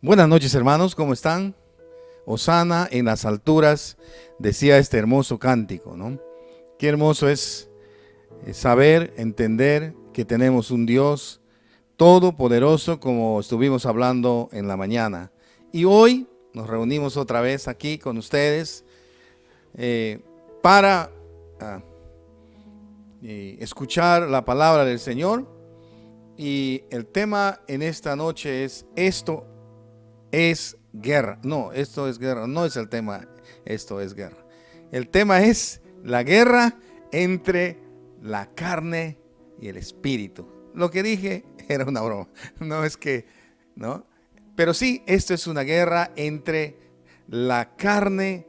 Buenas noches, hermanos, ¿cómo están? Hosana en las alturas, decía este hermoso cántico, ¿no? Qué hermoso es saber, entender que tenemos un Dios todopoderoso, como estuvimos hablando en la mañana. Y hoy nos reunimos otra vez aquí con ustedes para escuchar la palabra del Señor. Y el tema en esta noche es: esto es guerra. No, esto es guerra. No es el tema, esto es guerra. El tema es la guerra entre la carne y el espíritu. Lo que dije era una broma. No es que, ¿no? Pero sí, esto es una guerra entre la carne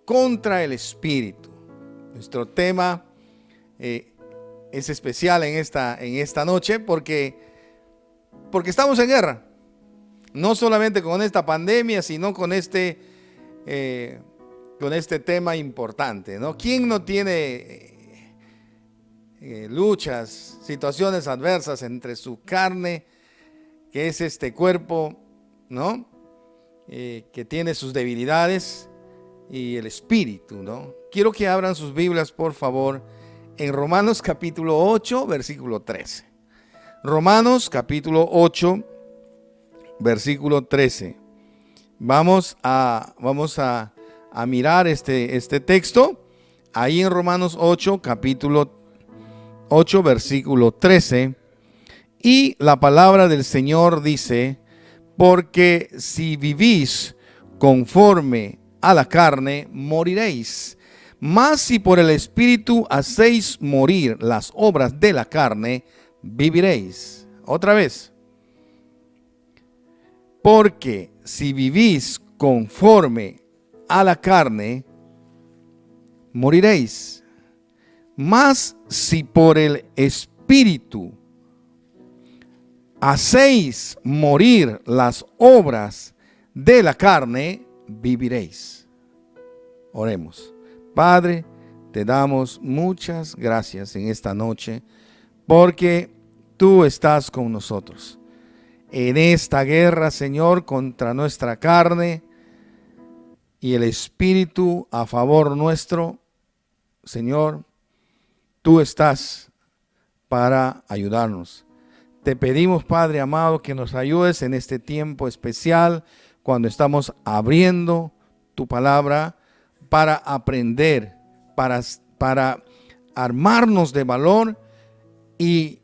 contra el espíritu. Nuestro tema es especial en esta noche porque estamos en guerra. No solamente con esta pandemia, sino con este tema importante, ¿no? ¿Quién no tiene luchas, situaciones adversas entre su carne, que es este cuerpo, ¿no? Que tiene sus debilidades, y el espíritu, ¿no? Quiero que abran sus Biblias, por favor, en Romanos capítulo 8, versículo 13. Romanos capítulo 8, versículo 13. Vamos a mirar este texto ahí en Romanos 8, capítulo 8, versículo 13. Y la palabra del Señor dice: porque si vivís conforme a la carne, moriréis. Mas si por el Espíritu hacéis morir las obras de la carne, viviréis. Otra vez. Porque si vivís conforme a la carne, moriréis. Mas si por el Espíritu hacéis morir las obras de la carne, viviréis. Oremos. Padre, te damos muchas gracias en esta noche, porque tú estás con nosotros en esta guerra, Señor, contra nuestra carne y el espíritu a favor nuestro. Señor, tú estás para ayudarnos. Te pedimos, Padre amado, que nos ayudes en este tiempo especial, cuando estamos abriendo tu palabra, para aprender, para armarnos de valor y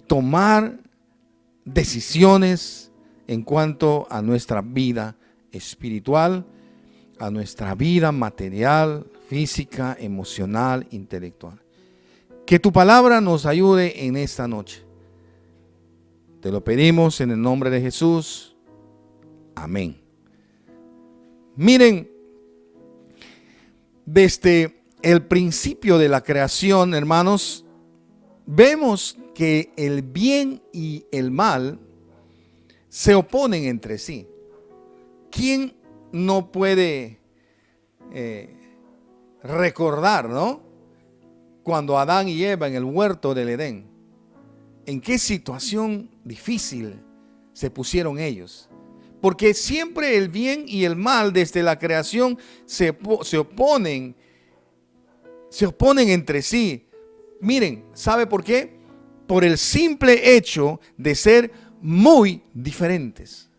tomar decisiones en cuanto a nuestra vida espiritual, a nuestra vida material, física, emocional, intelectual. Que tu palabra nos ayude en esta noche. Te lo pedimos en el nombre de Jesús. Amén. Miren, desde el principio de la creación, hermanos, vemos que el bien y el mal se oponen entre sí. ¿Quién no puede recordar, ¿no? Cuando Adán y Eva en el huerto del Edén, en qué situación difícil se pusieron ellos. Porque siempre el bien y el mal desde la creación se oponen entre sí. Miren, ¿sabe por qué? Por el simple hecho de ser muy diferentes.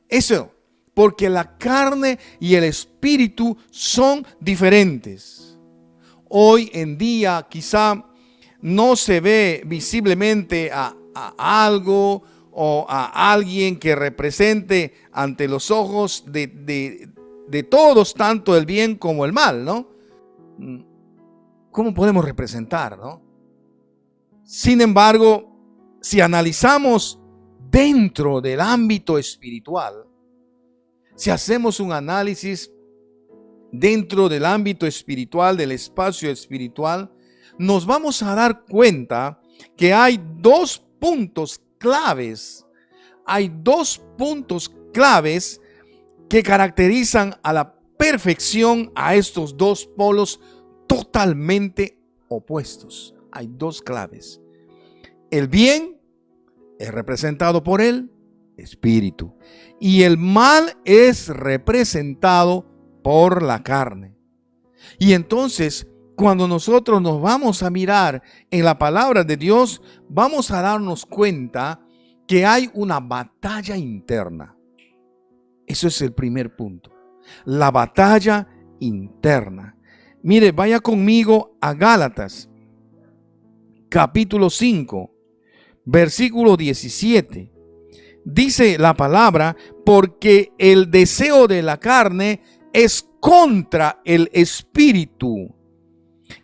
Eso, porque la carne y el espíritu son diferentes. Hoy en día quizá no se ve visiblemente a algo o a alguien que represente ante los ojos de todos, tanto el bien como el mal, ¿no? ¿Cómo podemos representar, no? Sin embargo, si analizamos dentro del ámbito espiritual, si hacemos un análisis dentro del ámbito espiritual, del espacio espiritual, nos vamos a dar cuenta que hay dos puntos claves. Hay dos puntos claves que caracterizan a la perfección a estos dos polos totalmente opuestos. Hay dos claves. El bien es representado por él espíritu. Y el mal es representado por la carne. Y entonces, cuando nosotros nos vamos a mirar en la palabra de Dios, vamos a darnos cuenta que hay una batalla interna. Eso es el primer punto. La batalla interna. Mire, vaya conmigo a Gálatas, capítulo 5, versículo 17. Dice la palabra, porque el deseo de la carne es contra el espíritu,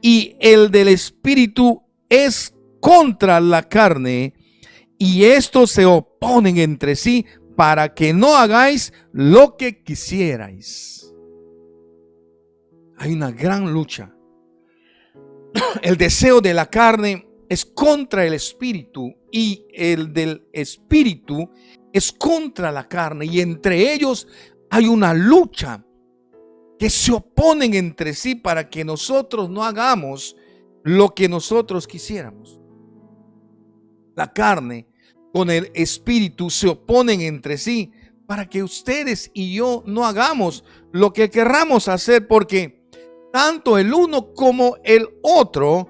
y el del espíritu es contra la carne, y estos se oponen entre sí para que no hagáis lo que quisierais. Hay una gran lucha. El deseo de la carne es contra el espíritu y el del espíritu es contra la carne, y entre ellos hay una lucha que se oponen entre sí para que nosotros no hagamos lo que nosotros quisiéramos. La carne con el espíritu se oponen entre sí para que ustedes y yo no hagamos lo que querramos hacer, porque tanto el uno como el otro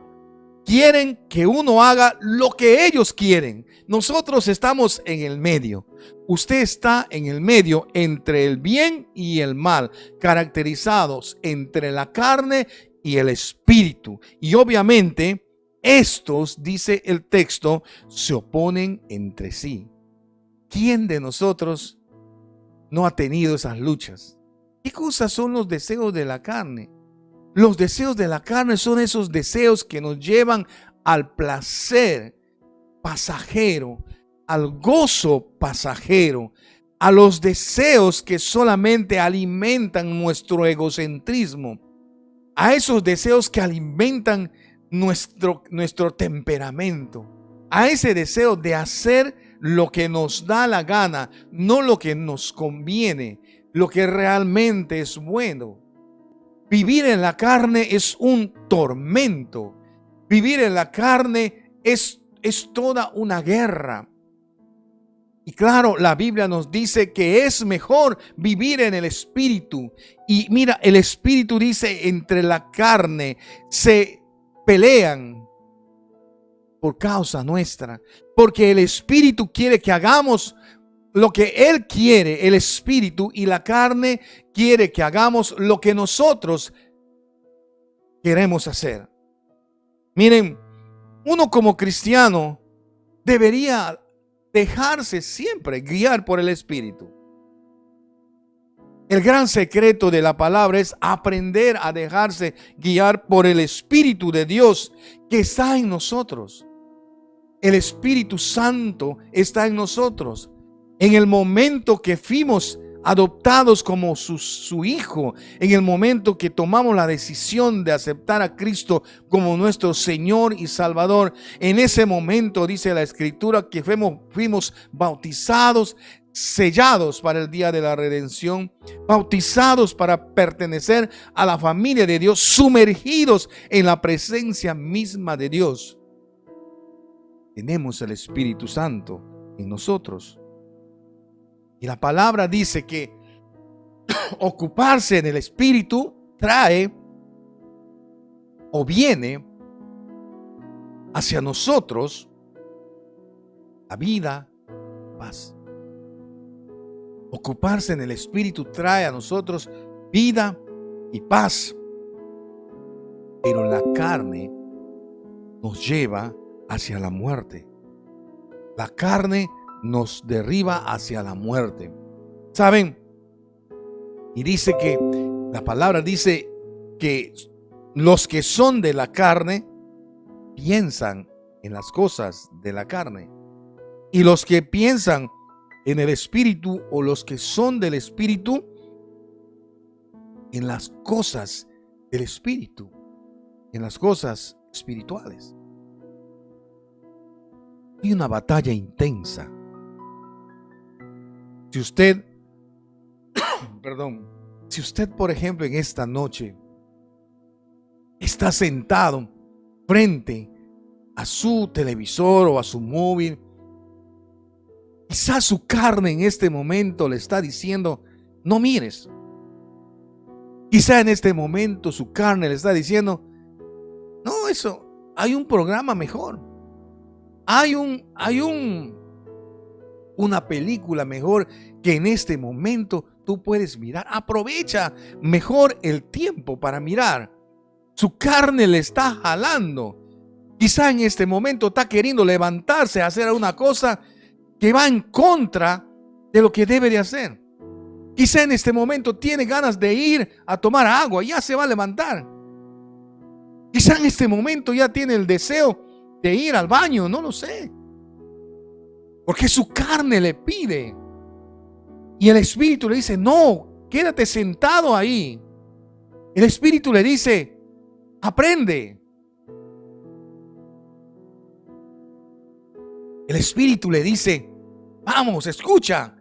quieren que uno haga lo que ellos quieren. Nosotros estamos en el medio. Usted está en el medio entre el bien y el mal, caracterizados entre la carne y el espíritu. Y obviamente estos, dice el texto, se oponen entre sí. ¿Quién de nosotros no ha tenido esas luchas? ¿Qué cosas son los deseos de la carne? Los deseos de la carne son esos deseos que nos llevan al placer pasajero, al gozo pasajero, a los deseos que solamente alimentan nuestro egocentrismo, a esos deseos que alimentan nuestro temperamento, a ese deseo de hacer lo que nos da la gana, no lo que nos conviene, lo que realmente es bueno. Vivir en la carne es un tormento. Vivir en la carne es toda una guerra. Y claro, la Biblia nos dice que es mejor vivir en el espíritu. Y mira, el espíritu dice, entre la carne se pelean por causa nuestra. Porque el espíritu quiere que hagamos lo que Él quiere, el espíritu, y la carne quiere que hagamos lo que nosotros queremos hacer. Miren, uno como cristiano debería dejarse siempre guiar por el espíritu. El gran secreto de la palabra es aprender a dejarse guiar por el Espíritu de Dios que está en nosotros. El Espíritu Santo está en nosotros. En el momento que fuimos adoptados como su hijo, en el momento que tomamos la decisión de aceptar a Cristo como nuestro Señor y Salvador, en ese momento dice la Escritura que fuimos bautizados, sellados para el día de la redención, bautizados para pertenecer a la familia de Dios, sumergidos en la presencia misma de Dios. Tenemos el Espíritu Santo en nosotros. Y la palabra dice que ocuparse en el Espíritu trae o viene hacia nosotros la vida, paz. Ocuparse en el Espíritu trae a nosotros vida y paz. Pero la carne nos lleva hacia la muerte. La carne nos derriba hacia la muerte. ¿Saben? Y dice que la palabra dice que los que son de la carne piensan en las cosas de la carne. Y los que piensan en el Espíritu, o los que son del Espíritu, en las cosas del Espíritu, en las cosas espirituales. Hay una batalla intensa. Si usted, si usted, por ejemplo, en esta noche está sentado frente a su televisor o a su móvil Quizás su carne en este momento le está diciendo, no mires. Quizá en este momento su carne le está diciendo, no, eso, hay un programa mejor. Hay una película mejor que en este momento tú puedes mirar. Aprovecha mejor el tiempo para mirar. Su carne le está jalando. Quizá en este momento está queriendo levantarse a hacer una cosa que va en contra de lo que debe de hacer. Quizá en este momento tiene ganas de ir a tomar agua, ya se va a levantar. Quizá en este momento ya tiene el deseo de ir al baño, no lo sé. Porque su carne le pide. Y el Espíritu le dice, no, quédate sentado ahí. El Espíritu le dice, aprende. El Espíritu le dice, vamos, escucha.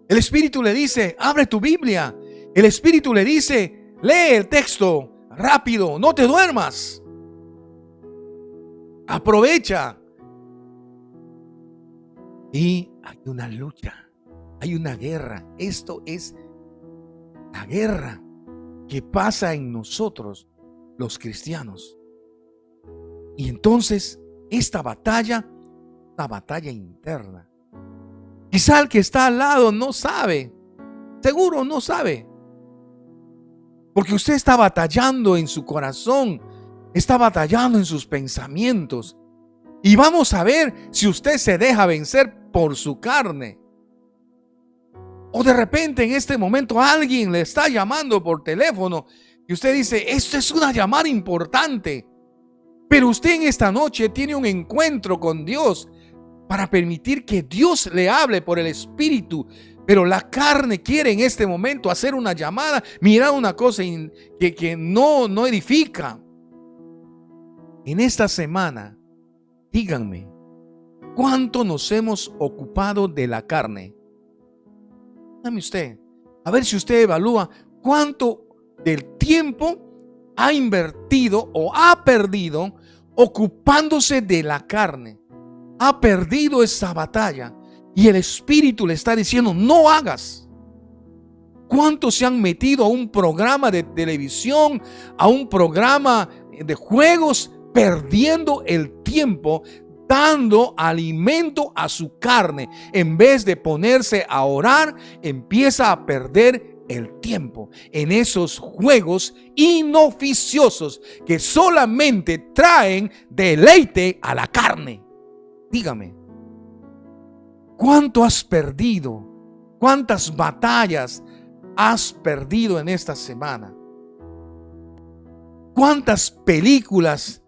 El Espíritu le dice, abre tu Biblia. El Espíritu le dice, lee el texto rápido, no te duermas. Aprovecha. Y hay una lucha, hay una guerra. Esto es la guerra que pasa en nosotros, los cristianos. Y entonces esta batalla, una batalla interna. Quizá el que está al lado no sabe, seguro no sabe, porque usted está batallando en su corazón, está batallando en sus pensamientos. Y vamos a ver si usted se deja vencer por su carne. O de repente en este momento alguien le está llamando por teléfono y usted dice, esto es una llamada importante. Pero usted en esta noche tiene un encuentro con Dios para permitir que Dios le hable por el Espíritu. Pero la carne quiere en este momento hacer una llamada, mirar una cosa que no edifica. En esta semana, díganme, ¿cuánto nos hemos ocupado de la carne? Dígame usted, a ver si usted evalúa cuánto del tiempo ha invertido o ha perdido ocupándose de la carne. Ha perdido esa batalla y el Espíritu le está diciendo, no hagas. ¿Cuántos se han metido a un programa de televisión, a un programa de juegos, perdiendo el tiempo, dando alimento a su carne? En vez de ponerse a orar, empieza a perder el tiempo en esos juegos inoficiosos que solamente traen deleite a la carne. Dígame, ¿cuánto has perdido? ¿Cuántas batallas has perdido en esta semana? ¿Cuántas películas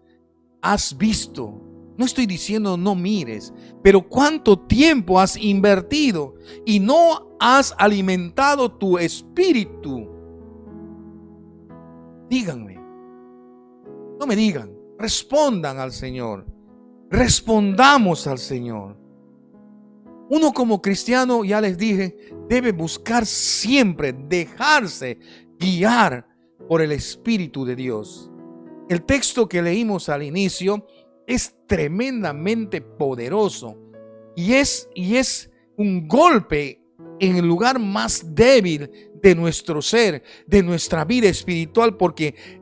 has visto? No estoy diciendo no mires, pero ¿cuánto tiempo has invertido y no has alimentado tu espíritu? Díganme, no me digan, respondan al Señor. Respondamos al Señor. Uno como cristiano, ya les dije, debe buscar siempre dejarse guiar por el Espíritu de Dios. El texto que leímos al inicio es tremendamente poderoso y es un golpe en el lugar más débil de nuestro ser, de nuestra vida espiritual, porque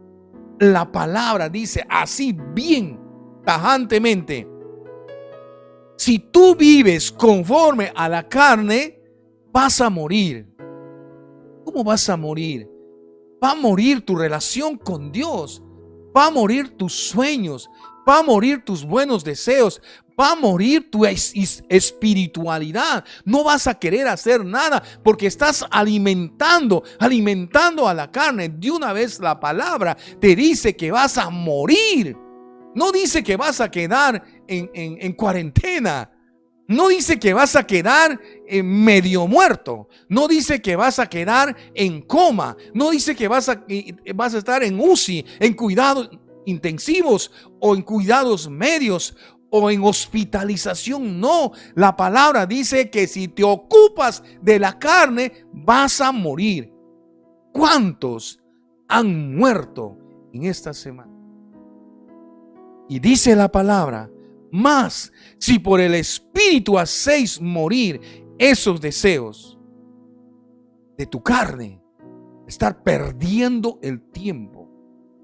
la palabra dice así bien tajantemente: si tú vives conforme a la carne, vas a morir. ¿Cómo vas a morir? Va a morir tu relación con Dios, va a morir tus sueños, va a morir tus buenos deseos, va a morir tu espiritualidad. No vas a querer hacer nada porque estás alimentando a la carne. De una vez la palabra te dice que vas a morir. No dice que vas a quedar en cuarentena. No dice que vas a quedar medio muerto. No dice que vas a quedar en coma. No dice que vas a estar en UCI, en cuidados intensivos o en cuidados medios o en hospitalización. No, la palabra dice que si te ocupas de la carne vas a morir. ¿Cuántos han muerto en esta semana? Y dice la palabra: mas si por el Espíritu hacéis morir esos deseos de tu carne, estar perdiendo el tiempo.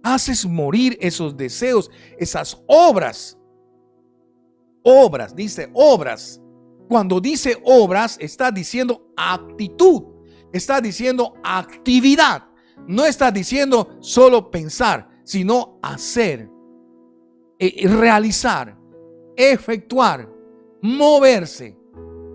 Haces morir esos deseos, esas obras. Obras, dice obras. Cuando dice obras, está diciendo actitud, está diciendo actividad. No está diciendo solo pensar, sino hacer, realizar, efectuar, moverse.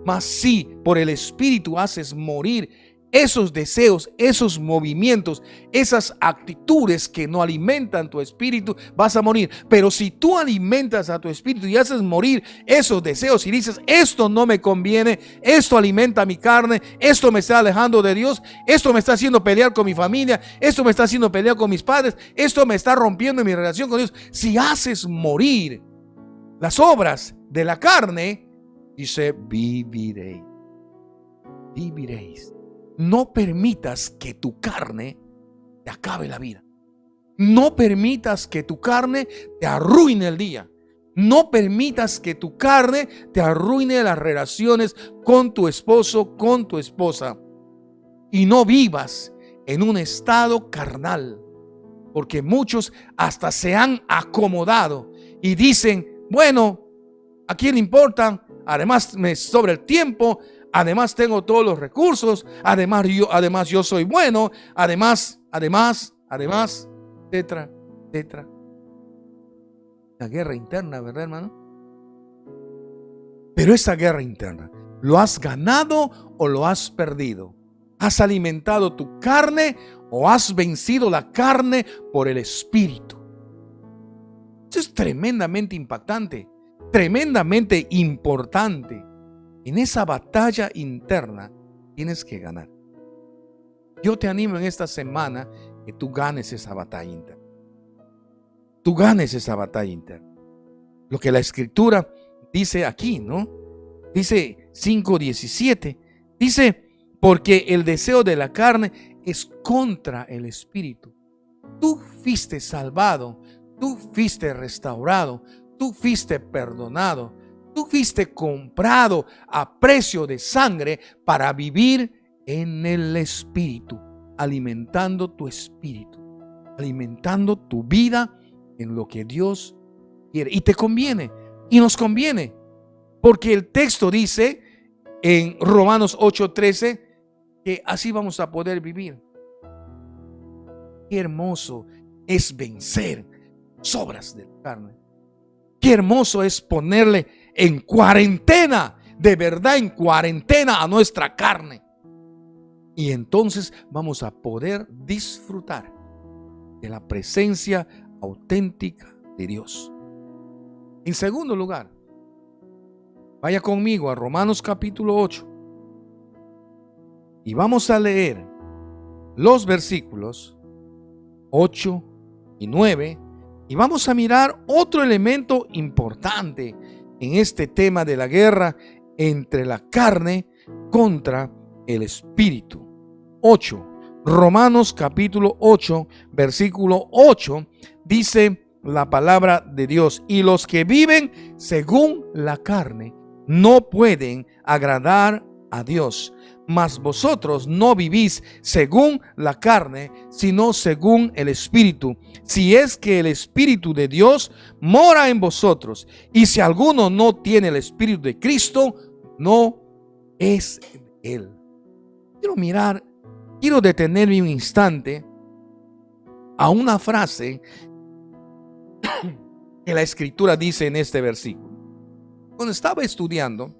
Mas si por el Espíritu haces morir esos deseos, esos movimientos, esas actitudes que no alimentan tu espíritu, vas a morir. Pero si tú alimentas a tu espíritu y haces morir esos deseos y dices, esto no me conviene, esto alimenta mi carne, esto me está alejando de Dios, esto me está haciendo pelear con mi familia, esto me está haciendo pelear con mis padres, esto me está rompiendo mi relación con Dios. Si haces morir las obras de la carne, dice, viviréis. Viviréis. No permitas que tu carne te acabe la vida. No permitas que tu carne te arruine el día. No permitas que tu carne te arruine las relaciones con tu esposo, con tu esposa. Y no vivas en un estado carnal. Porque muchos hasta se han acomodado y dicen, bueno, ¿a quién le importa? Además me sobra el tiempo. Además tengo todos los recursos, además yo soy bueno, además, etcétera. La guerra interna, ¿verdad, hermano? Pero esa guerra interna, ¿lo has ganado o lo has perdido? ¿Has alimentado tu carne o has vencido la carne por el Espíritu? Eso es tremendamente impactante, tremendamente importante. En esa batalla interna tienes que ganar. Yo te animo en esta semana que tú ganes esa batalla interna. Tú ganes esa batalla interna. Lo que la Escritura dice aquí, ¿no? Dice 5:17. Dice, porque el deseo de la carne es contra el Espíritu. Tú fuiste salvado, tú fuiste restaurado, tú fuiste perdonado. Tú fuiste comprado a precio de sangre para vivir en el Espíritu, alimentando tu espíritu, alimentando tu vida en lo que Dios quiere. Y te conviene, y nos conviene, porque el texto dice en Romanos 8:13 que así vamos a poder vivir. Qué hermoso es vencer las obras de la carne. Qué hermoso es ponerle en cuarentena, de verdad en cuarentena a nuestra carne. Y entonces vamos a poder disfrutar de la presencia auténtica de Dios. En segundo lugar, vaya conmigo a Romanos capítulo 8 y vamos a leer los versículos 8 y 9 y vamos a mirar otro elemento importante en este tema de la guerra entre la carne contra el espíritu. 8. Romanos capítulo 8, versículo 8, dice la palabra de Dios: y los que viven según la carne no pueden agradar a Dios. Mas vosotros no vivís según la carne, sino según el Espíritu, si es que el Espíritu de Dios mora en vosotros. Y si alguno no tiene el Espíritu de Cristo, no es de él. Quiero detenerme un instante a una frase que la Escritura dice en este versículo. Cuando estaba estudiando,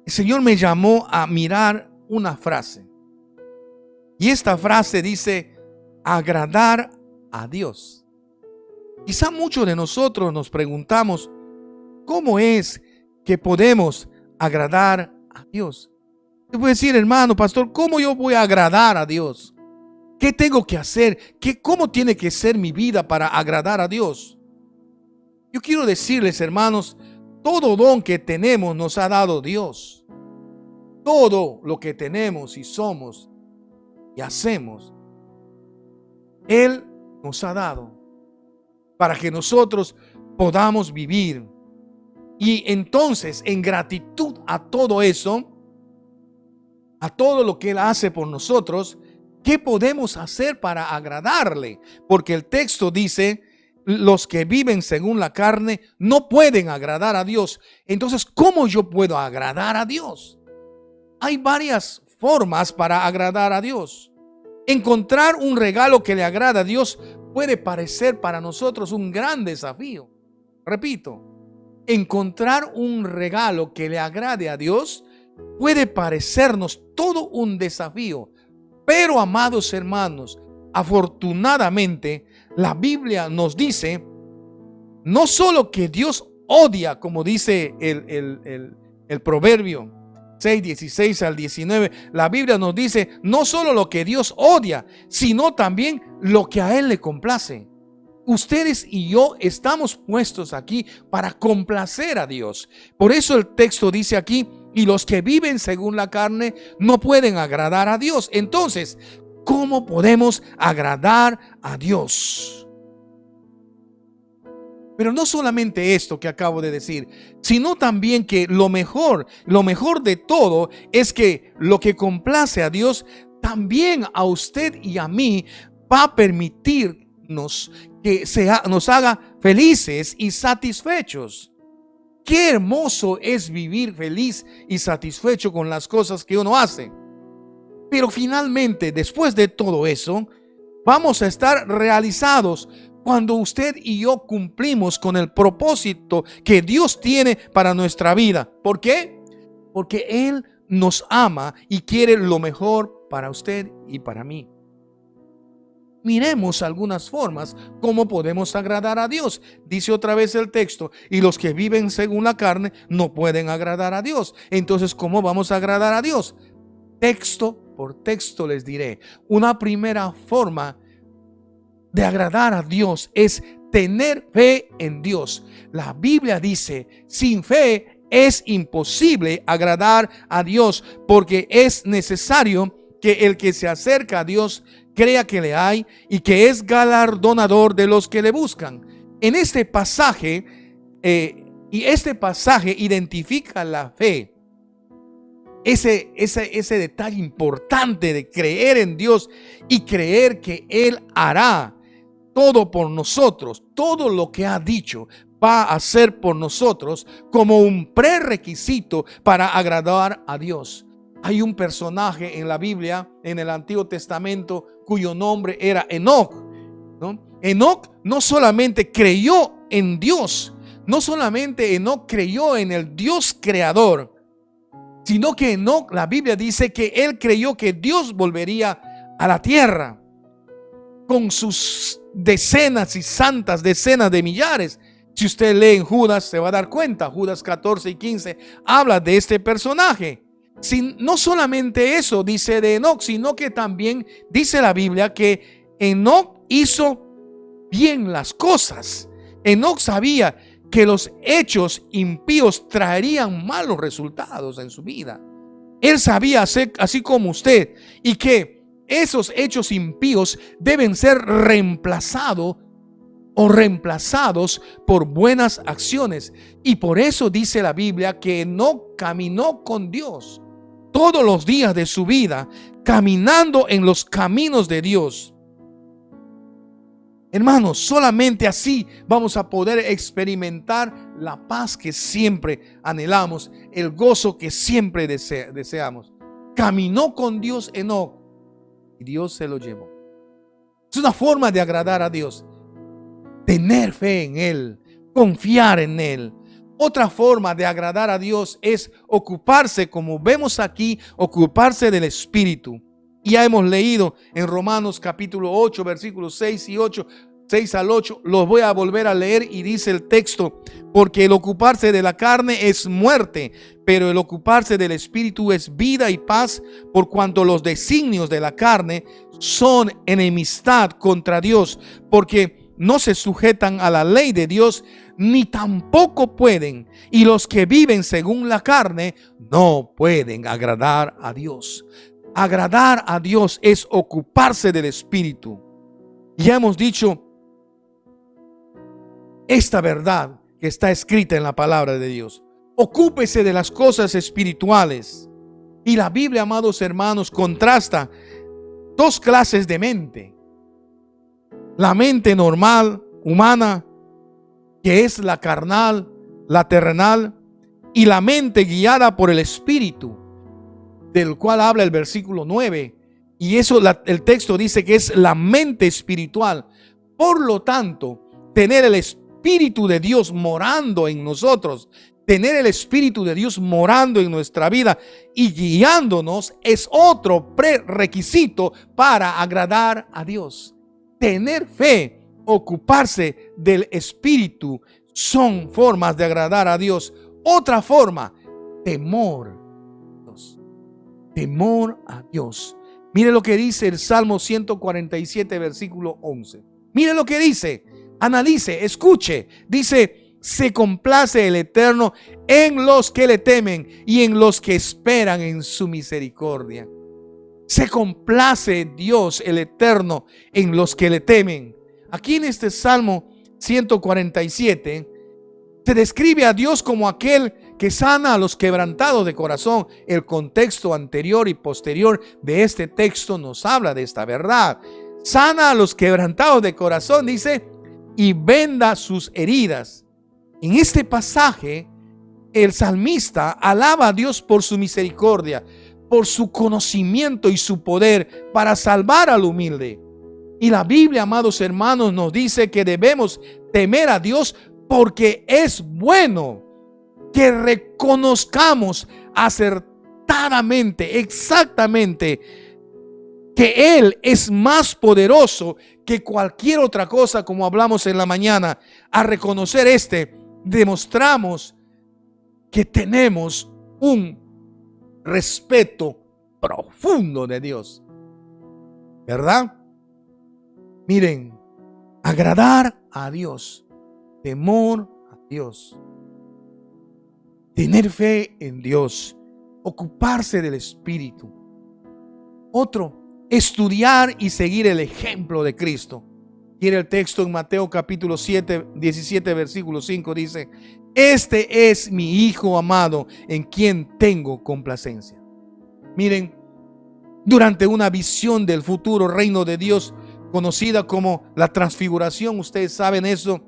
el Señor me llamó a mirar una frase. Y esta frase dice: agradar a Dios. Quizá muchos de nosotros nos preguntamos, ¿cómo es que podemos agradar a Dios? Te voy a decir, hermano, pastor, ¿cómo yo voy a agradar a Dios? ¿Qué tengo que hacer? ¿Cómo tiene que ser mi vida para agradar a Dios? Yo quiero decirles, hermanos, todo don que tenemos nos ha dado Dios. Todo lo que tenemos y somos y hacemos, Él nos ha dado para que nosotros podamos vivir Y entonces, en gratitud a todo eso, a todo lo que Él hace por nosotros, ¿qué podemos hacer para agradarle? Porque el texto dice, los que viven según la carne no pueden agradar a Dios. Entonces, ¿cómo yo puedo agradar a Dios? Hay varias formas para agradar a Dios. Encontrar un regalo que le agrada a Dios puede parecer para nosotros un gran desafío. Repito, encontrar un regalo que le agrade a Dios puede parecernos todo un desafío. Pero, amados hermanos, afortunadamente, la Biblia nos dice no solo que Dios odia, como dice el proverbio 6, 16 al 19, la Biblia nos dice no solo lo que Dios odia, sino también lo que a Él le complace. Ustedes y yo estamos puestos aquí para complacer a Dios. Por eso el texto dice aquí, y los que viven según la carne no pueden agradar a Dios. Entonces, ¿cómo podemos agradar a Dios? Pero no solamente esto que acabo de decir, sino también que lo mejor de todo es que lo que complace a Dios también a usted y a mí va a permitirnos que nos haga felices y satisfechos. Qué hermoso es vivir feliz y satisfecho con las cosas que uno hace. Pero finalmente, después de todo eso, vamos a estar realizados cuando usted y yo cumplimos con el propósito que Dios tiene para nuestra vida. ¿Por qué? Porque Él nos ama y quiere lo mejor para usted y para mí. Miremos algunas formas cómo podemos agradar a Dios. Dice otra vez el texto, y los que viven según la carne no pueden agradar a Dios. Entonces, ¿cómo vamos a agradar a Dios? Texto por texto les diré. Una primera forma de agradar a Dios es tener fe en Dios. La Biblia dice, sin fe es imposible agradar a Dios, porque es necesario que el que se acerca a Dios crea que le hay y que es galardonador de los que le buscan. En este pasaje, este pasaje identifica la fe. Ese detalle importante de creer en Dios y creer que Él hará todo por nosotros, todo lo que ha dicho va a hacer por nosotros como un prerequisito para agradar a Dios. Hay un personaje en la Biblia, en el Antiguo Testamento, cuyo nombre era Enoc, ¿no? Enoc no solamente creyó en Dios, no solamente Enoc creyó en el Dios creador, sino que Enoc, la Biblia dice que él creyó que Dios volvería a la tierra con sus decenas y santas decenas de millares. Si usted lee en Judas, se va a dar cuenta, Judas 14 y 15 habla de este personaje. No solamente eso dice de Enoc, sino que también dice la Biblia que Enoc hizo bien las cosas. Enoc sabía que los hechos impíos traerían malos resultados en su vida. Él sabía, así como usted, y que esos hechos impíos deben ser reemplazados por buenas acciones. Y por eso dice la Biblia que Enoc caminó con Dios todos los días de su vida, caminando en los caminos de Dios. Hermanos, solamente así vamos a poder experimentar la paz que siempre anhelamos, el gozo que siempre deseamos. Caminó con Dios Enoc y Dios se lo llevó. Es una forma de agradar a Dios. Tener fe en Él, confiar en Él. Otra forma de agradar a Dios es ocuparse, como vemos aquí, ocuparse del Espíritu. Y ya hemos leído en Romanos capítulo 8, versículos 6 al 8. Los voy a volver a leer y dice el texto: porque el ocuparse de la carne es muerte, pero el ocuparse del Espíritu es vida y paz, por cuanto los designios de la carne son enemistad contra Dios, porque no se sujetan a la ley de Dios, ni tampoco pueden. Y los que viven según la carne no pueden agradar a Dios. Agradar a Dios es ocuparse del Espíritu. Ya hemos dicho esta verdad, que está escrita en la palabra de Dios. Ocúpese de las cosas espirituales. Y la Biblia, amados hermanos, contrasta dos clases de mente. La mente normal, humana, que es la carnal, la terrenal, y la mente guiada por el Espíritu, del cual habla el versículo 9. Y eso el texto dice que es la mente espiritual. Por lo tanto, tener el Espíritu de Dios morando en nosotros, tener el Espíritu de Dios morando en nuestra vida y guiándonos es otro prerequisito para agradar a Dios. Tener fe, ocuparse del Espíritu son formas de agradar a Dios. Otra forma, temor. Temor a Dios. Mire lo que dice el Salmo 147, versículo 11. Mire lo que dice. Analice, escuche. Dice: se complace el Eterno en los que le temen y en los que esperan en su misericordia. Se complace Dios el Eterno en los que le temen. Aquí en este Salmo 147 se describe a Dios como aquel que sana a los quebrantados de corazón. El contexto anterior y posterior de este texto nos habla de esta verdad. Sana a los quebrantados de corazón, dice, y venda sus heridas. En este pasaje, el salmista alaba a Dios por su misericordia, por su conocimiento y su poder para salvar al humilde. Y la Biblia, amados hermanos, nos dice que debemos temer a Dios porque es bueno que reconozcamos acertadamente, exactamente, que Él es más poderoso que cualquier otra cosa, como hablamos en la mañana. A reconocer demostramos que tenemos un respeto profundo de Dios, ¿verdad? Miren, agradar a Dios, temor a Dios, tener fe en Dios, ocuparse del Espíritu. Otro, estudiar y seguir el ejemplo de Cristo. Quiere el texto en Mateo capítulo 17, versículo 5, dice: este es mi Hijo amado en quien tengo complacencia. Miren, durante una visión del futuro reino de Dios, conocida como la transfiguración, ustedes saben eso,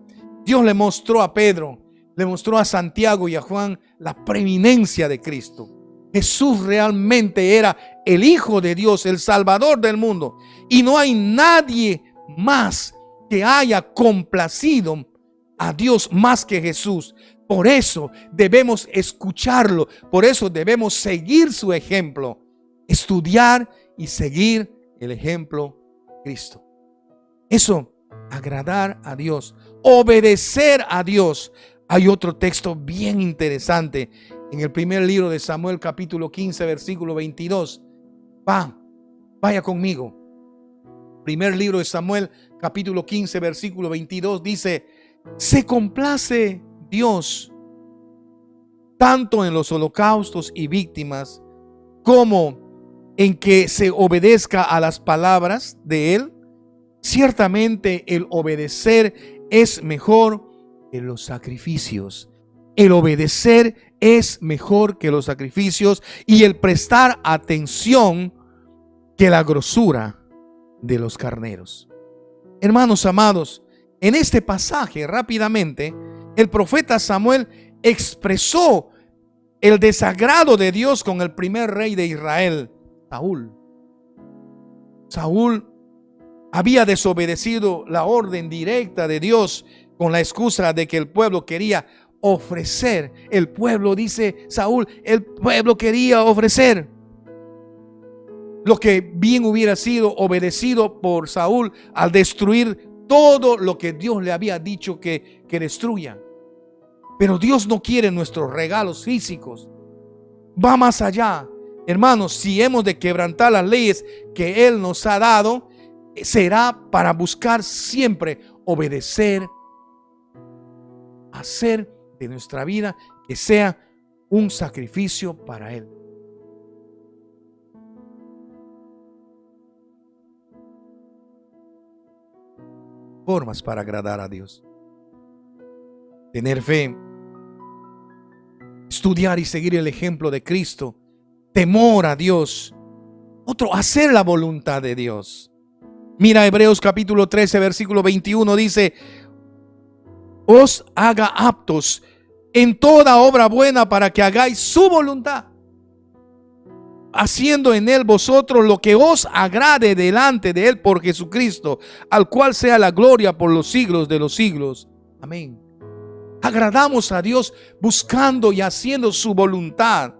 Dios le mostró a Pedro, le mostró a Santiago y a Juan la preeminencia de Cristo. Jesús realmente era el Hijo de Dios, el Salvador del mundo. Y no hay nadie más que haya complacido a Dios más que Jesús. Por eso debemos escucharlo, por eso debemos seguir su ejemplo, estudiar y seguir el ejemplo de Cristo. Eso, agradar a Dios, obedecer a Dios. Hay otro texto bien interesante en el primer libro de Samuel, capítulo 15, versículo 22. Vaya conmigo. Primer libro de Samuel, capítulo 15, versículo 22, dice: se complace Dios tanto en los holocaustos y víctimas como en que se obedezca a las palabras de Él. Ciertamente el obedecer es mejor que los sacrificios. El obedecer es mejor que los sacrificios y el prestar atención que la grosura de los carneros. Hermanos amados, en este pasaje rápidamente el profeta Samuel expresó el desagrado de Dios con el primer rey de Israel, Saúl. Saúl había desobedecido la orden directa de Dios con la excusa de que el pueblo quería ofrecer. El pueblo, dice Saúl, el pueblo quería ofrecer. Lo que bien hubiera sido obedecido por Saúl al destruir todo lo que Dios le había dicho que destruya. Pero Dios no quiere nuestros regalos físicos. Va más allá. Hermanos, si hemos de quebrantar las leyes que Él nos ha dado, será para buscar siempre obedecer, hacer de nuestra vida que sea un sacrificio para Él. Formas para agradar a Dios. tener fe, estudiar y seguir el ejemplo de Cristo, temor a Dios. Otro, hacer la voluntad de Dios. Mira Hebreos capítulo 13, versículo 21 dice: os haga aptos en toda obra buena para que hagáis su voluntad, haciendo en él vosotros lo que os agrade delante de él por Jesucristo, al cual sea la gloria por los siglos de los siglos. Amén. Agradamos a Dios buscando y haciendo su voluntad.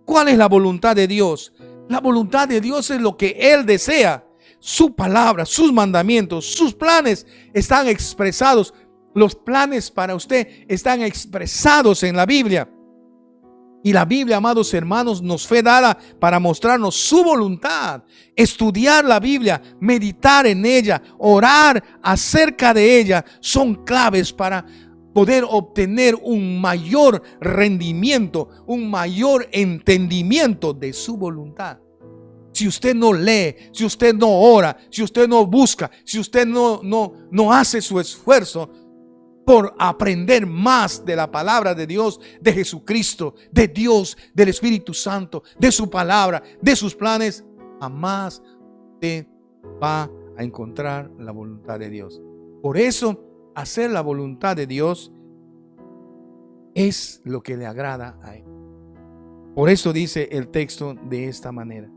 ¿Cuál es la voluntad de Dios? La voluntad de Dios es lo que Él desea. Su palabra, sus mandamientos, sus planes están expresados. Los planes para usted están expresados en la Biblia. Y la Biblia, amados hermanos, nos fue dada para mostrarnos su voluntad. Estudiar la Biblia, meditar en ella, orar acerca de ella, son claves para poder obtener un mayor rendimiento, un mayor entendimiento de su voluntad. Si usted no lee, si usted no ora, si usted no busca, si usted no hace su esfuerzo por aprender más de la palabra de Dios, de Jesucristo, de Dios, del Espíritu Santo, de su palabra, de sus planes, jamás usted va a encontrar la voluntad de Dios. Por eso, hacer la voluntad de Dios es lo que le agrada a Él. Por eso dice el texto de esta manera.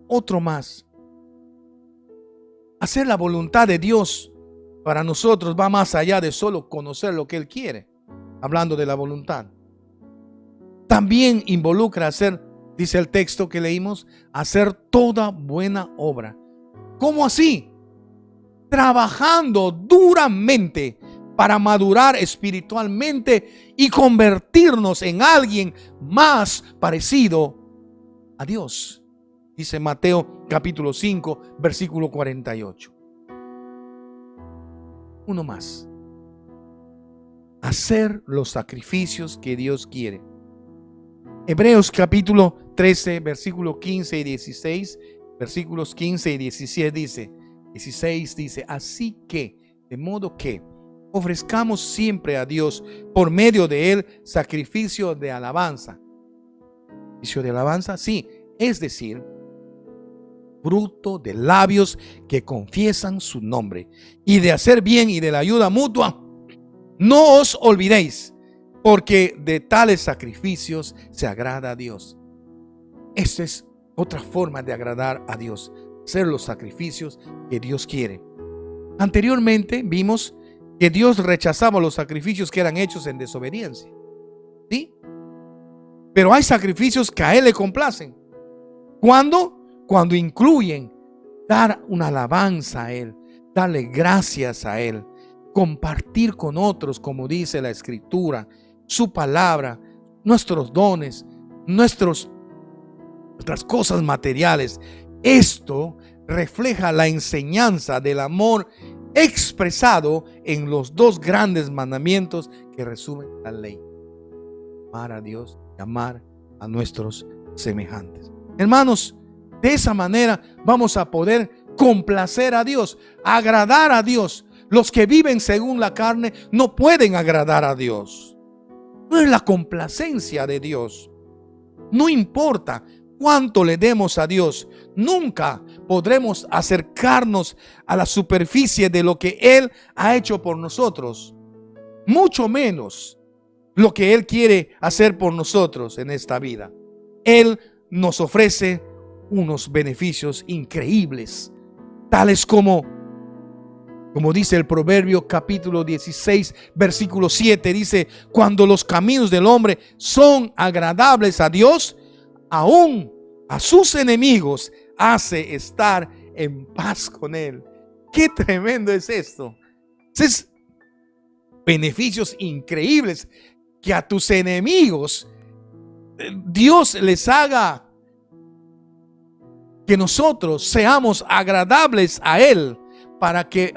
Otro más. Hacer la voluntad de Dios para nosotros va más allá de solo conocer lo que Él quiere. Hablando de la voluntad, también involucra hacer, dice el texto que leímos, hacer toda buena obra. ¿Cómo así? Trabajando duramente para madurar espiritualmente y convertirnos en alguien más parecido a Dios. Dice Mateo capítulo 5, versículo 48. Uno más. Hacer los sacrificios que Dios quiere. Hebreos capítulo 13, versículo 15 y 16, versículos 15 y 16 dice, así que, de modo que ofrezcamos siempre a Dios por medio de Él sacrificio de alabanza. ¿Sacrificio de alabanza? Sí, es decir, fruto de labios que confiesan su nombre, y de hacer bien y de la ayuda mutua. No os olvidéis, porque de tales sacrificios se agrada a Dios. Esa es otra forma de agradar a Dios, hacer los sacrificios que Dios quiere. Anteriormente vimos que Dios rechazaba los sacrificios que eran hechos en desobediencia, ¿sí? Pero hay sacrificios que a Él le complacen. ¿Cuándo? Cuando incluyen dar una alabanza a Él, darle gracias a Él, compartir con otros, como dice la Escritura, su palabra, nuestros dones, nuestras cosas materiales. Esto refleja la enseñanza del amor expresado en los dos grandes mandamientos que resumen la ley: amar a Dios y amar a nuestros semejantes. Hermanos, de esa manera vamos a poder complacer a Dios, agradar a Dios. Los que viven según la carne no pueden agradar a Dios. No es la complacencia de Dios. No importa cuánto le demos a Dios, nunca podremos acercarnos a la superficie de lo que Él ha hecho por nosotros. Mucho menos lo que Él quiere hacer por nosotros en esta vida. Él nos ofrece unos beneficios increíbles, tales como dice el Proverbio capítulo 16, versículo 7, dice: cuando los caminos del hombre son agradables a Dios, aún a sus enemigos hace estar en paz con Él. Qué tremendo es esto. Es beneficios increíbles, que a tus enemigos Dios les haga que nosotros seamos agradables a Él, para que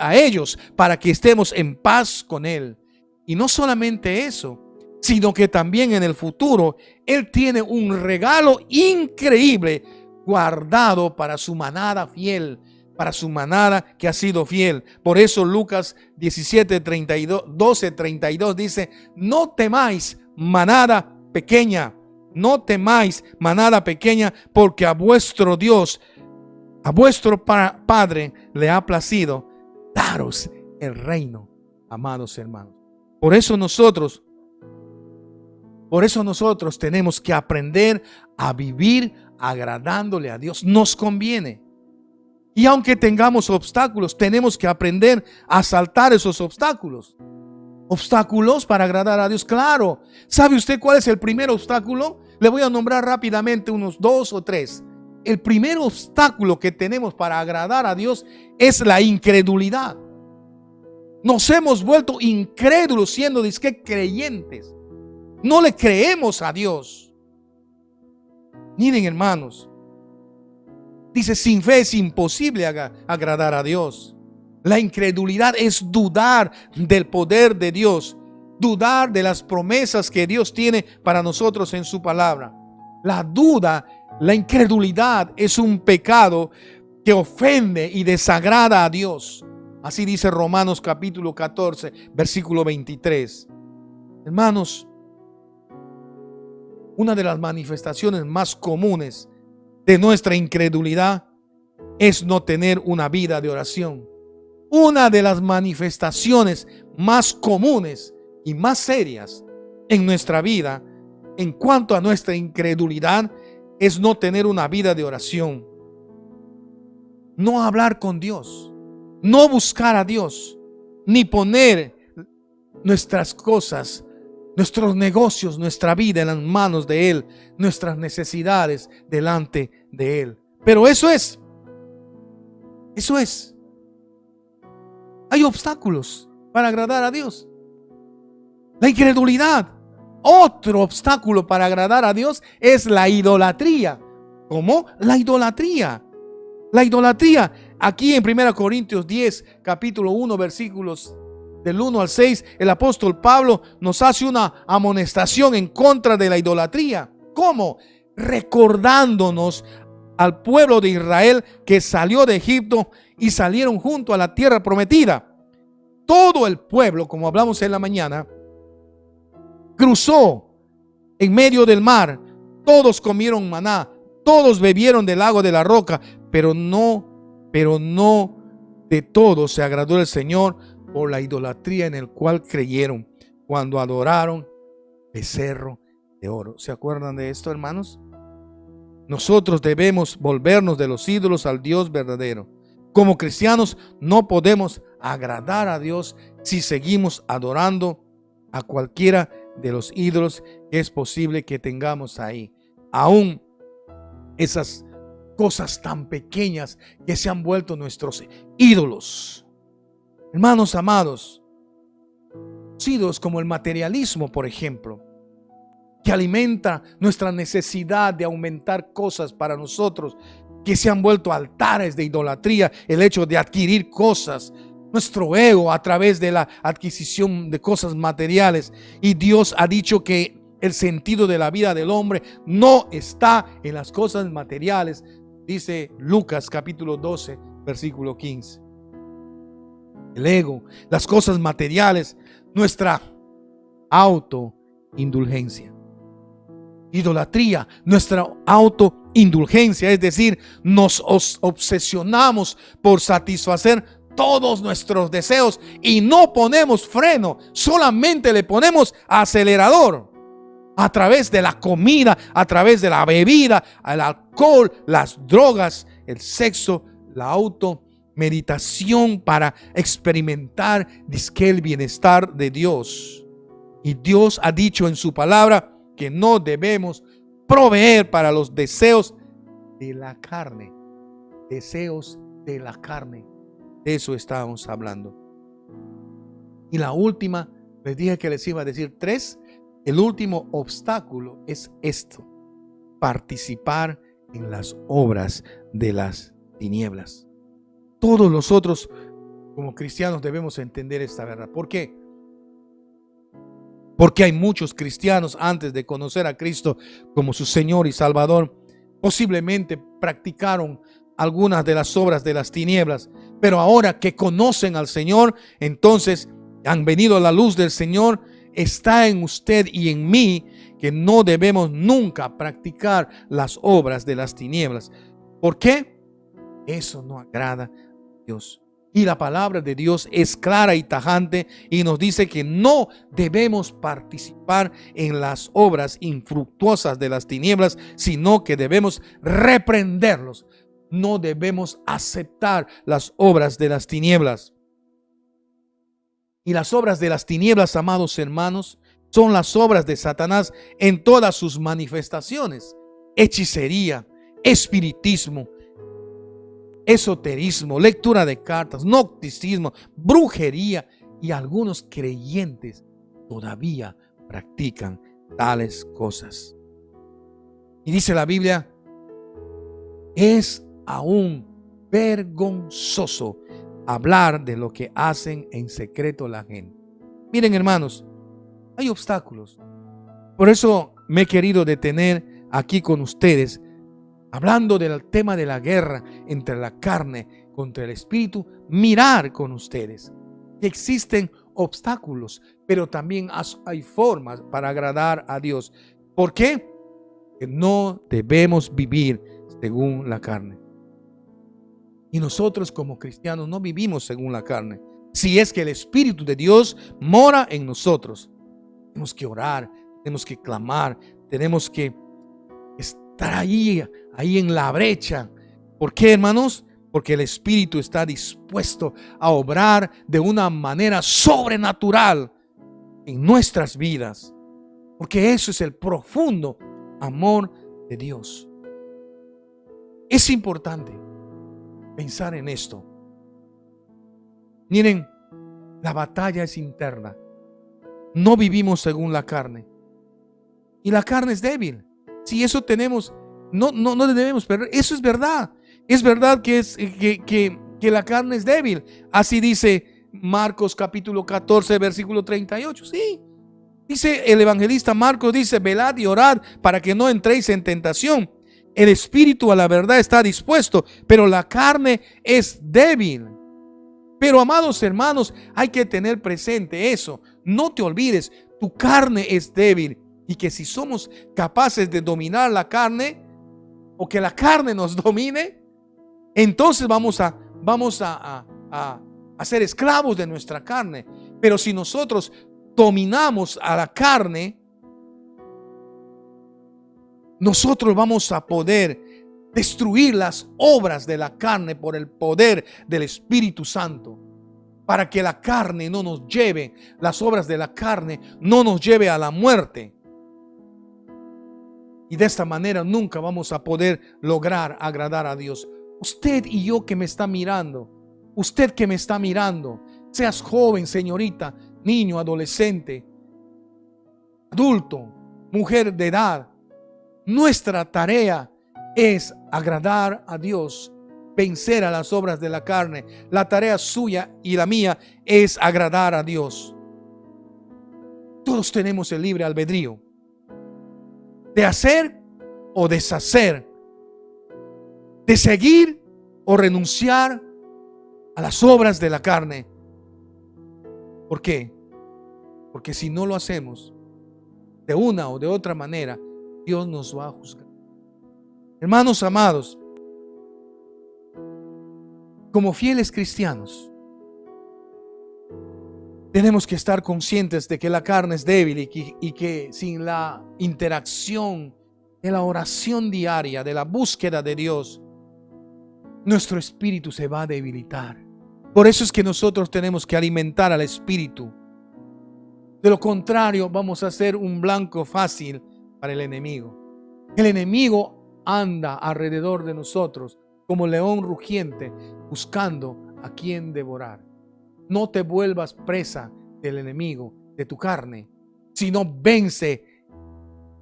estemos en paz con Él. Y no solamente eso, sino que también en el futuro Él tiene un regalo increíble guardado para su manada fiel, para su manada que ha sido fiel. Por eso Lucas 12:32 dice: no temáis, manada pequeña, no temáis, manada pequeña, porque a vuestro Dios, a vuestro Padre le ha placido daros el reino, amados hermanos. Por eso nosotros tenemos que aprender a vivir agradándole a Dios. Nos conviene. Y aunque tengamos obstáculos, tenemos que aprender a saltar esos obstáculos. Obstáculos para agradar a Dios, claro. ¿Sabe usted cuál es el primer obstáculo? Le voy a nombrar rápidamente unos 2 o 3. El primer obstáculo que tenemos para agradar a Dios es la incredulidad. Nos hemos vuelto incrédulos siendo disque creyentes. No le creemos a Dios. Miren, hermanos, dice: sin fe es imposible agradar a Dios. La incredulidad es dudar del poder de Dios, dudar de las promesas que Dios tiene para nosotros en su palabra. La duda, la incredulidad es un pecado que ofende y desagrada a Dios. Así dice Romanos capítulo 14, versículo 23. Hermanos, una de las manifestaciones más comunes de nuestra incredulidad es no tener una vida de oración. Una de las manifestaciones más comunes y más serias en nuestra vida en cuanto a nuestra incredulidad es no tener una vida de oración. No hablar con Dios, no buscar a Dios, ni poner nuestras cosas, nuestros negocios, nuestra vida en las manos de Él, nuestras necesidades delante de Él. Pero eso es. Hay obstáculos para agradar a Dios. La incredulidad. Otro obstáculo para agradar a Dios es la idolatría. ¿Cómo? La idolatría. La idolatría. Aquí en 1 Corintios 10, capítulo 1, versículos del 1 al 6, el apóstol Pablo nos hace una amonestación en contra de la idolatría. ¿Cómo? Recordándonos al pueblo de Israel que salió de Egipto y salieron junto a la tierra prometida. Todo el pueblo, como hablamos en la mañana, cruzó en medio del mar. Todos comieron maná, todos bebieron del lago de la roca, pero no de todos se agradó el Señor por la idolatría en el cual creyeron cuando adoraron becerro de oro. ¿Se acuerdan de esto, hermanos? Nosotros debemos volvernos de los ídolos al Dios verdadero. Como cristianos no podemos agradar a Dios si seguimos adorando a cualquiera de los ídolos que es posible que tengamos ahí. Aún esas cosas tan pequeñas que se han vuelto nuestros ídolos. Hermanos amados, ídolos como el materialismo, por ejemplo, que alimenta nuestra necesidad de aumentar cosas para nosotros, que se han vuelto altares de idolatría, el hecho de adquirir cosas, nuestro ego a través de la adquisición de cosas materiales. Y Dios ha dicho que el sentido de la vida del hombre no está en las cosas materiales, dice Lucas capítulo 12, versículo 15. El ego, las cosas materiales, nuestra autoindulgencia. Idolatría, nuestra autoindulgencia, es decir, nos obsesionamos por satisfacer todos nuestros deseos y no ponemos freno, solamente le ponemos acelerador a través de la comida, a través de la bebida, el alcohol, las drogas, el sexo, la automeditación para experimentar el bienestar de Dios. Y Dios ha dicho en su palabra que no debemos proveer para los deseos de la carne. Deseos de la carne. De eso estábamos hablando. Y la última, les dije que les iba a decir 3. El último obstáculo es esto: participar en las obras de las tinieblas. Todos nosotros como cristianos debemos entender esta verdad. ¿Por qué? Porque hay muchos cristianos antes de conocer a Cristo como su Señor y Salvador, posiblemente practicaron algunas de las obras de las tinieblas, pero ahora que conocen al Señor, entonces han venido a la luz del Señor, está en usted y en mí, que no debemos nunca practicar las obras de las tinieblas. ¿Por qué? Eso no agrada a Dios. Y la palabra de Dios es clara y tajante y nos dice que no debemos participar en las obras infructuosas de las tinieblas, sino que debemos reprenderlos. No debemos aceptar las obras de las tinieblas. Y las obras de las tinieblas, amados hermanos, son las obras de Satanás en todas sus manifestaciones: hechicería, espiritismo, esoterismo, lectura de cartas, gnosticismo, brujería, y algunos creyentes todavía practican tales cosas. Y dice la Biblia, es aún vergonzoso hablar de lo que hacen en secreto la gente. Miren, hermanos, hay obstáculos. Por eso me he querido detener aquí con ustedes, hablando del tema de la guerra entre la carne contra el espíritu. Mirar con ustedes que existen obstáculos, pero también hay formas para agradar a Dios. ¿Por qué? Que no debemos vivir según la carne. Y nosotros como cristianos no vivimos según la carne. Si es que el Espíritu de Dios mora en nosotros, tenemos que orar, tenemos que clamar, tenemos que estar ahí en la brecha. ¿Por qué, hermanos? Porque el Espíritu está dispuesto a obrar de una manera sobrenatural en nuestras vidas. Porque eso es el profundo amor de Dios. Es importante pensar en esto. Miren, la batalla es interna. No vivimos según la carne. Y la carne es débil. Si eso tenemos, no debemos perder. Eso es verdad. Es verdad que la carne es débil. Así dice Marcos capítulo 14, versículo 38. Sí. Dice el evangelista Marcos, dice, velad y orad para que no entréis en tentación. El espíritu a la verdad está dispuesto, pero la carne es débil. Pero, amados hermanos, hay que tener presente eso. No te olvides, tu carne es débil, y que si somos capaces de dominar la carne, o que la carne nos domine, entonces vamos a ser esclavos de nuestra carne. Pero si nosotros dominamos a la carne, nosotros vamos a poder destruir las obras de la carne por el poder del Espíritu Santo, para que la carne no nos lleve, las obras de la carne no nos lleve a la muerte. Y de esta manera nunca vamos a poder lograr agradar a Dios. Usted y yo que me está mirando, usted que me está mirando, seas joven, señorita, niño, adolescente, adulto, mujer de edad, nuestra tarea es agradar a Dios, vencer a las obras de la carne. La tarea suya y la mía es agradar a Dios. Todos tenemos el libre albedrío de hacer o deshacer, de seguir o renunciar a las obras de la carne. ¿Por qué? Porque si no lo hacemos de una o de otra manera, Dios nos va a juzgar. Hermanos amados, como fieles cristianos, tenemos que estar conscientes de que la carne es débil y que sin la interacción de la oración diaria, de la búsqueda de Dios, nuestro espíritu se va a debilitar. Por eso es que nosotros tenemos que alimentar al espíritu. De lo contrario, vamos a ser un blanco fácil para el enemigo. El enemigo anda alrededor de nosotros como león rugiente, buscando a quien devorar. No te vuelvas presa del enemigo, de tu carne, sino vence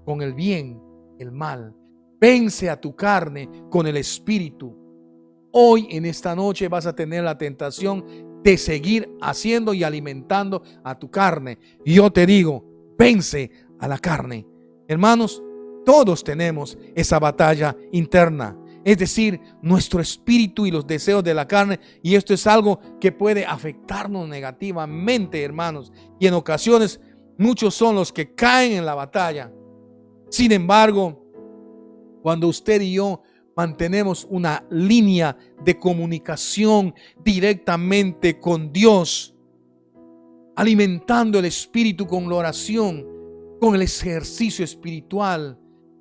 con el bien el mal. Vence a tu carne con el espíritu. Hoy en esta noche vas a tener la tentación de seguir haciendo y alimentando a tu carne. Y yo te digo, vence a la carne. Hermanos, todos tenemos esa batalla interna. Es decir, nuestro espíritu y los deseos de la carne. Y esto es algo que puede afectarnos negativamente, hermanos. Y en ocasiones muchos son los que caen en la batalla. Sin embargo, cuando usted y yo mantenemos una línea de comunicación directamente con Dios, alimentando el espíritu con la oración, con el ejercicio espiritual,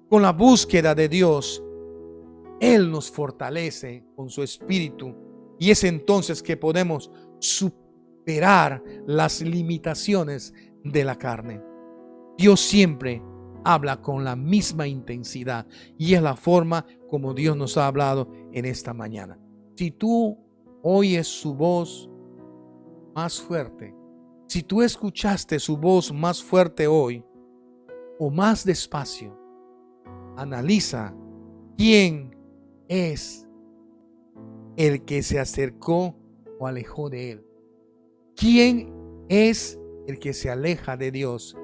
con la búsqueda de Dios, Él nos fortalece con su espíritu, y es entonces que podemos superar las limitaciones de la carne. Dios siempre habla con la misma intensidad, y es la forma como Dios nos ha hablado en esta mañana. Si tú oyes su voz más fuerte, si tú escuchaste su voz más fuerte hoy o más despacio, analiza quién es el que se acercó o alejó de Él. ¿Quién es el que se aleja de Dios?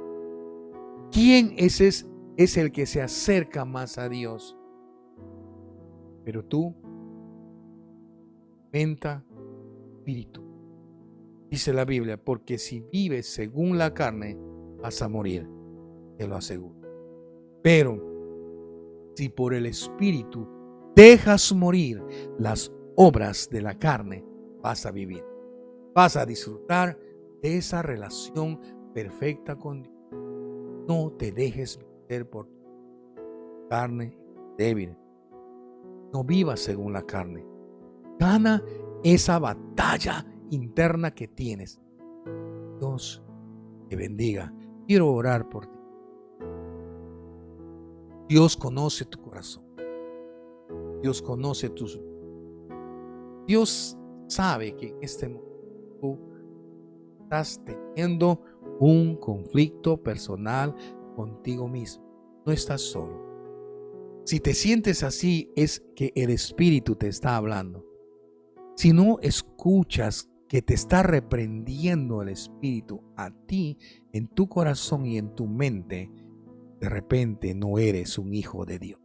¿Quién es el que se acerca más a Dios? Pero tú, mente, espíritu. Dice la Biblia, porque si vives según la carne, vas a morir, te lo aseguro. Pero si por el espíritu dejas morir las obras de la carne, vas a vivir. Vas a disfrutar de esa relación perfecta con Dios. No te dejes meter por tu carne débil. No vivas según la carne. Gana esa batalla interna que tienes. Dios te bendiga. Quiero orar por ti. Dios conoce tu corazón. Dios conoce tus... Dios sabe que en este momento tú estás teniendo un conflicto personal contigo mismo. No estás solo. Si te sientes así, es que el Espíritu te está hablando. Si no escuchas que te está reprendiendo el Espíritu a ti, en tu corazón y en tu mente, de repente no eres un hijo de Dios.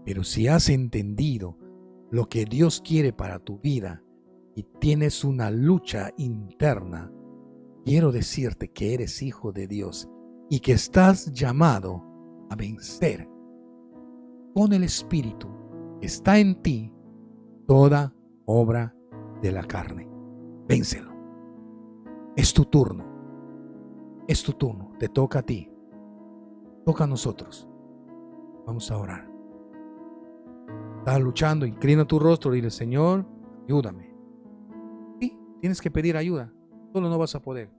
Pero si has entendido lo que Dios quiere para tu vida y tienes una lucha interna, quiero decirte que eres hijo de Dios y que estás llamado a vencer con el Espíritu que está en ti toda obra de la carne. Vénselo. Es tu turno. Es tu turno. Te toca a ti. Toca a nosotros. Vamos a orar. Estás luchando, inclina tu rostro y dile: Señor, ayúdame. Sí, tienes que pedir ayuda. Solo no vas a poder.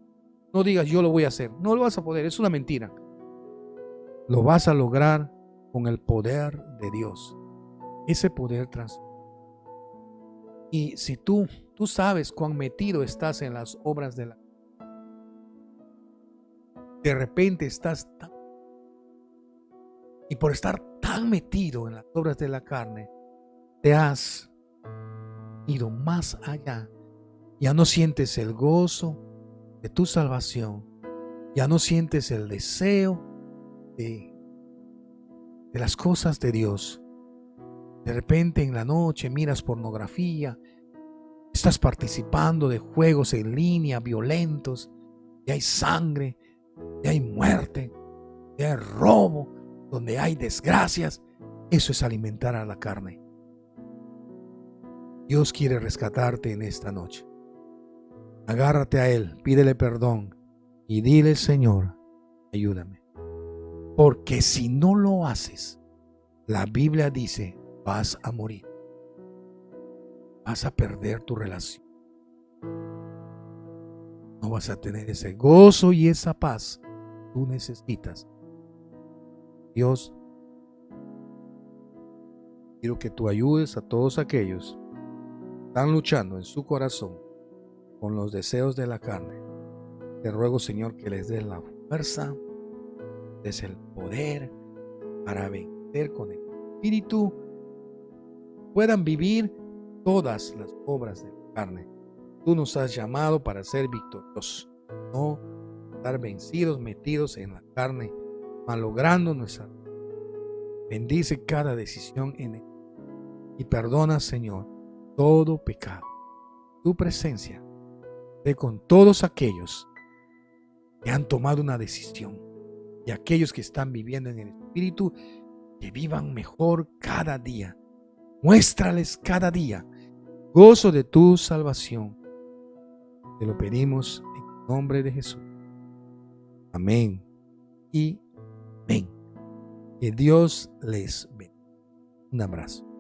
No digas yo lo voy a hacer. No lo vas a poder. Es una mentira. Lo vas a lograr con el poder de Dios. Ese poder transforma. Y si tú sabes cuán metido estás en las obras de la... De repente estás tan... Y por estar tan metido en las obras de la carne, te has ido más allá. Ya no sientes el gozo de tu salvación. Ya no sientes el deseo de las cosas de Dios. De repente en la noche miras pornografía, estás participando de juegos en línea violentos, y hay sangre, y hay muerte, y hay robo, donde hay desgracias. Eso es alimentar a la carne. Dios quiere rescatarte en esta noche. Agárrate a Él, pídele perdón y dile: Señor, ayúdame. Porque si no lo haces, la Biblia dice, vas a morir. Vas a perder tu relación. No vas a tener ese gozo y esa paz que tú necesitas. Dios, quiero que tú ayudes a todos aquellos que están luchando en su corazón con los deseos de la carne. Te ruego, Señor, que les des la fuerza, des el poder para vencer con el Espíritu, puedan vivir todas las obras de la carne. Tú nos has llamado para ser victoriosos, no estar vencidos, metidos en la carne, malogrando nuestra vida. Bendice cada decisión en él. Y perdona, Señor, todo pecado. Tu presencia esté con todos aquellos que han tomado una decisión y aquellos que están viviendo en el Espíritu, que vivan mejor cada día. Muéstrales cada día gozo de tu salvación. Te lo pedimos en el nombre de Jesús. Amén y amén. Que Dios les bendiga. Un abrazo.